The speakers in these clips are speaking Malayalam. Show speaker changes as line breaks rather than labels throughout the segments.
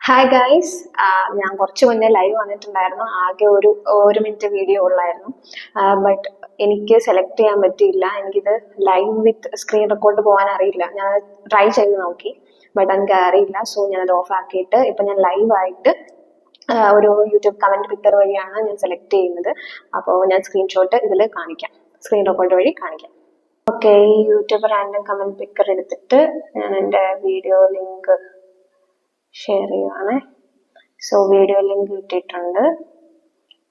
ഹായ് ഗൈസ്, ഞാൻ കുറച്ച് മുന്നേ ലൈവ് വന്നിട്ടുണ്ടായിരുന്നു. ആകെ ഒരു മിനിറ്റ് വീഡിയോ ഉള്ളായിരുന്നു. ബട്ട് എനിക്ക് സെലക്ട് ചെയ്യാൻ പറ്റിയില്ല. എനിക്കിത് ലൈവ് വിത്ത് സ്ക്രീൻ റെക്കോർഡ് പോകാൻ അറിയില്ല. ഞാൻ ട്രൈ ചെയ്ത് നോക്കി, ബട്ട് എനിക്ക് അറിയില്ല. സോ ഞാനത് ഓഫ് ആക്കിയിട്ട് ഇപ്പം ഞാൻ ലൈവായിട്ട് ഒരു യൂട്യൂബ് കമന്റ് പിക്കർ വഴിയാണ് ഞാൻ സെലക്ട് ചെയ്യുന്നത്. അപ്പോൾ ഞാൻ സ്ക്രീൻഷോട്ട് ഇതിൽ കാണിക്കാം, സ്ക്രീൻ റെക്കോർഡ് വഴി കാണിക്കാം. ഓക്കെ, ഈ യൂട്യൂബ് റാൻഡം കമന്റ് പിക്കർ എടുത്തിട്ട് ഞാൻ എൻ്റെ വീഡിയോ ലിങ്ക് ഷെയർ ചെയ്യുവാണ്. സോ വീഡിയോ ലിങ്ക് കിട്ടിയിട്ടുണ്ട്.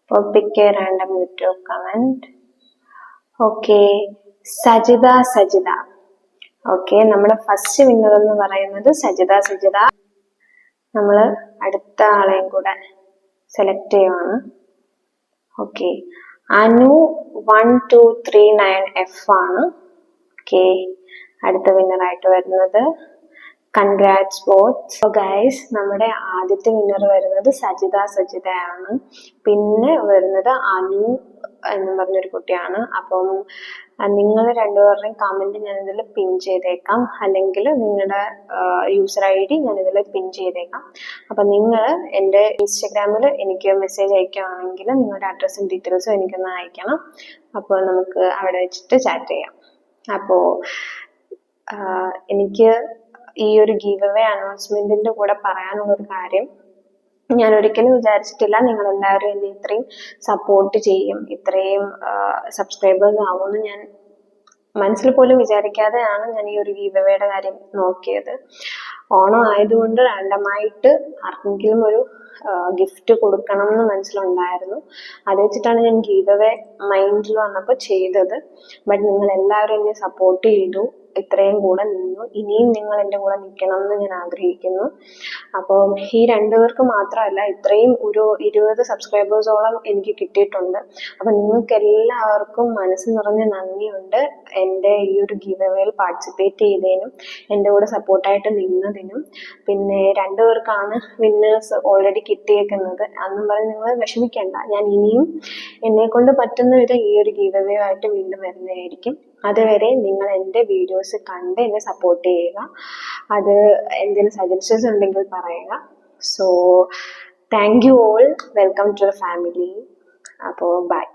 അപ്പോൾ pick a random YouTube comment. Okay, Sajitha. Okay, നമ്മുടെ ഫസ്റ്റ് വിന്നർ എന്ന് പറയുന്നത് സജിത. നമ്മൾ അടുത്ത ആളെയും കൂടെ സെലക്ട് ചെയ്യുവാണ്. ഓക്കെ, അനു 1239F ആണ്. ഓക്കെ, അടുത്ത വിന്നർ ആയിട്ട് വരുന്നത് കൺഗ്രാറ്റ്സ് ബോത്ത്. സോ ഗൈസ്, നമ്മുടെ ആദ്യത്തെ വിന്നർ വരുന്നത് സജിതയാണ്. പിന്നെ വരുന്നത് അനു എന്ന് പറഞ്ഞൊരു കുട്ടിയാണ്. അപ്പം നിങ്ങൾ രണ്ടുപേരുടെയും കമന്റ് ഞാൻ ഇതിൽ പിൻ ചെയ്തേക്കാം, അല്ലെങ്കിൽ നിങ്ങളുടെ യൂസർ ID ഞാൻ ഇതിൽ പിൻ ചെയ്തേക്കാം. അപ്പൊ നിങ്ങൾ എൻ്റെ ഇൻസ്റ്റഗ്രാമിൽ എനിക്ക് മെസ്സേജ് അയക്കുകയാണെങ്കിൽ നിങ്ങളുടെ അഡ്രസ്സും ഡീറ്റെയിൽസും എനിക്കൊന്ന് അയക്കണം. അപ്പോൾ നമുക്ക് അവിടെ വെച്ചിട്ട് ചാറ്റ് ചെയ്യാം. അപ്പോൾ എനിക്ക് ഈ ഒരു ഗീവ് അവേ അനൗൺസ്മെന്റിന്റെ കൂടെ പറയാനുള്ള ഒരു കാര്യം, ഞാൻ ഒരിക്കലും വിചാരിച്ചിട്ടില്ല നിങ്ങൾ എല്ലാവരും എന്നെ ഇത്രയും സപ്പോർട്ട് ചെയ്യും, ഇത്രയും സബ്സ്ക്രൈബേഴ്സ് ആവുമെന്ന് ഞാൻ മനസ്സിൽ പോലും വിചാരിക്കാതെയാണ് ഞാൻ ഈ ഒരു ഗീവ് അവേയുടെ കാര്യം നോക്കിയത്. ഓണം ആയതുകൊണ്ട് റാൻഡമായിട്ട് ആർക്കെങ്കിലും ഒരു ഗിഫ്റ്റ് കൊടുക്കണം എന്ന് മനസ്സിലുണ്ടായിരുന്നു. അത് വെച്ചിട്ടാണ് ഞാൻ ഗീവ് അവേ മൈൻഡിൽ വന്നപ്പോൾ ചെയ്തത്. ബട്ട് നിങ്ങൾ എല്ലാവരും എന്നെ സപ്പോർട്ട് ചെയ്തു, ഇത്രയും കൂടെ നിന്നു. ഇനിയും നിങ്ങൾ എൻ്റെ കൂടെ നിൽക്കണം എന്ന് ഞാൻ ആഗ്രഹിക്കുന്നു. അപ്പോൾ ഈ രണ്ടുപേർക്ക് മാത്രമല്ല, ഇത്രയും ഒരു 20 സബ്സ്ക്രൈബേഴ്സോളം എനിക്ക് കിട്ടിയിട്ടുണ്ട്. അപ്പം നിങ്ങൾക്ക് എല്ലാവർക്കും മനസ്സ് നിറഞ്ഞ നന്ദിയുണ്ട് എൻ്റെ ഈ ഒരു ഗീവ് അവേയിൽ പാർട്ടിസിപ്പേറ്റ് ചെയ്തതിനും എൻ്റെ കൂടെ സപ്പോർട്ടായിട്ട് നിന്നതിനും. പിന്നെ രണ്ടുപേർക്കാണ് വിന്നേഴ്സ് ഓൾറെഡി കിട്ടിയേക്കുന്നത്. അന്നും പറഞ്ഞ് നിങ്ങൾ വിഷമിക്കേണ്ട, ഞാൻ ഇനിയും എന്നെ കൊണ്ട് പറ്റുന്ന വിധം ഈ ഒരു ഗീവ് അവേ ആയിട്ട് വീണ്ടും വരുന്നതായിരിക്കും. അതുവരെ നിങ്ങൾ എൻ്റെ വീഡിയോസ് കണ്ട് എന്നെ സപ്പോർട്ട് ചെയ്യുക. അത് എന്തെങ്കിലും സജഷൻസ് ഉണ്ടെങ്കിൽ പറയുക. So thank you all, welcome to the family. അപ്പോൾ ബൈ.